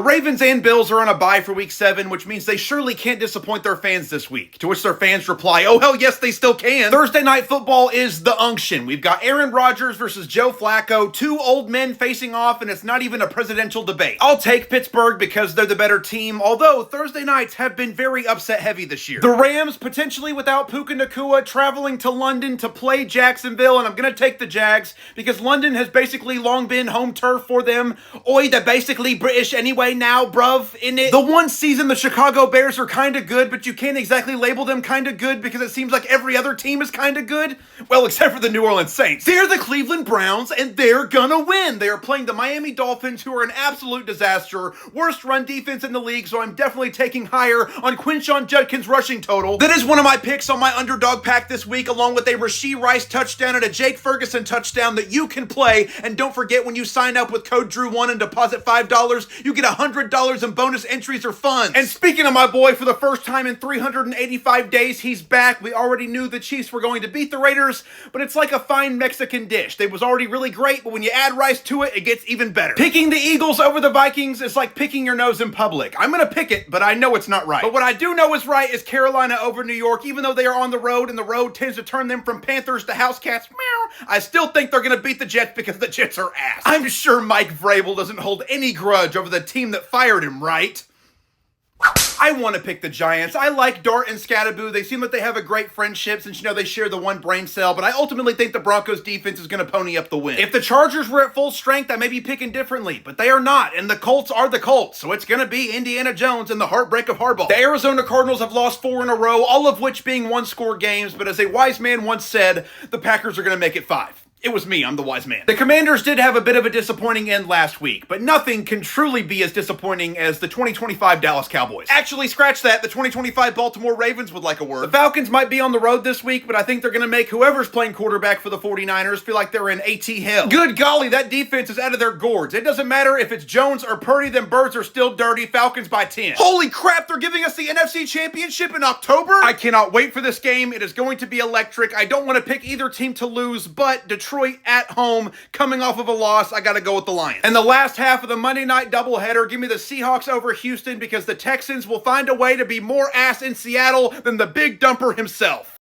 The Ravens and Bills are on a bye for week 7, which means they surely can't disappoint their fans this week. To which their fans reply, oh hell yes, they still can. Thursday night football is the unction. We've got Aaron Rodgers versus Joe Flacco, two old men facing off, and it's not even a presidential debate. I'll take Pittsburgh because they're the better team, although Thursday nights have been very upset heavy this year. The Rams, potentially without Puka Nacua, traveling to London to play Jacksonville, and I'm going to take the Jags because London has basically long been home turf for them. Oi, they're basically British anyway now, bruv, in it. The one season the Chicago Bears are kind of good, but you can't exactly label them kind of good because it seems like every other team is kind of good. Well, except for the New Orleans Saints. They're the Cleveland Browns, and they're gonna win. They are playing the Miami Dolphins, who are an absolute disaster. Worst run defense in the league, so I'm definitely taking higher on Quinshon Judkins' rushing total. That is one of my picks on my underdog pack this week, along with a Rashee Rice touchdown and a Jake Ferguson touchdown that you can play. And don't forget, when you sign up with code Drew1 and deposit $5, you get $100 in bonus entries or funds. And speaking of my boy, for the first time in 385 days, he's back. We already knew the Chiefs were going to beat the Raiders, but it's like a fine Mexican dish. They was already really great, but when you add rice to it, it gets even better. Picking the Eagles over the Vikings is like picking your nose in public. I'm gonna pick it, but I know it's not right. But what I do know is right is Carolina over New York. Even though they are on the road, and the road tends to turn them from Panthers to house cats, meow, I still think they're gonna beat the Jets because the Jets are ass. I'm sure Mike Vrabel doesn't hold any grudge over the team that fired him, right? I want to pick the Giants. I like Dart and Scatterboo. They seem like they have a great friendship since, they share the one brain cell, but I ultimately think the Broncos defense is going to pony up the win. If the Chargers were at full strength, I may be picking differently, but they are not, and the Colts are the Colts, so it's going to be Indiana Jones and the heartbreak of Harbaugh. The Arizona Cardinals have lost 4 in a row, all of which being one-score games, but as a wise man once said, the Packers are going to make it 5. It was me, I'm the wise man. The Commanders did have a bit of a disappointing end last week, but nothing can truly be as disappointing as the 2025 Dallas Cowboys. Actually, scratch that, the 2025 Baltimore Ravens would like a word. The Falcons might be on the road this week, but I think they're going to make whoever's playing quarterback for the 49ers feel like they're in AT hell. Good golly, that defense is out of their gourds. It doesn't matter if it's Jones or Purdy, them birds are still dirty. Falcons by 10. Holy crap, they're giving us the NFC Championship in October? I cannot wait for this game. It is going to be electric. I don't want to pick either team to lose, but Detroit at home, coming off of a loss, I gotta go with the Lions. And the last half of the Monday night doubleheader, give me the Seahawks over Houston because the Texans will find a way to be more ass in Seattle than the big dumper himself.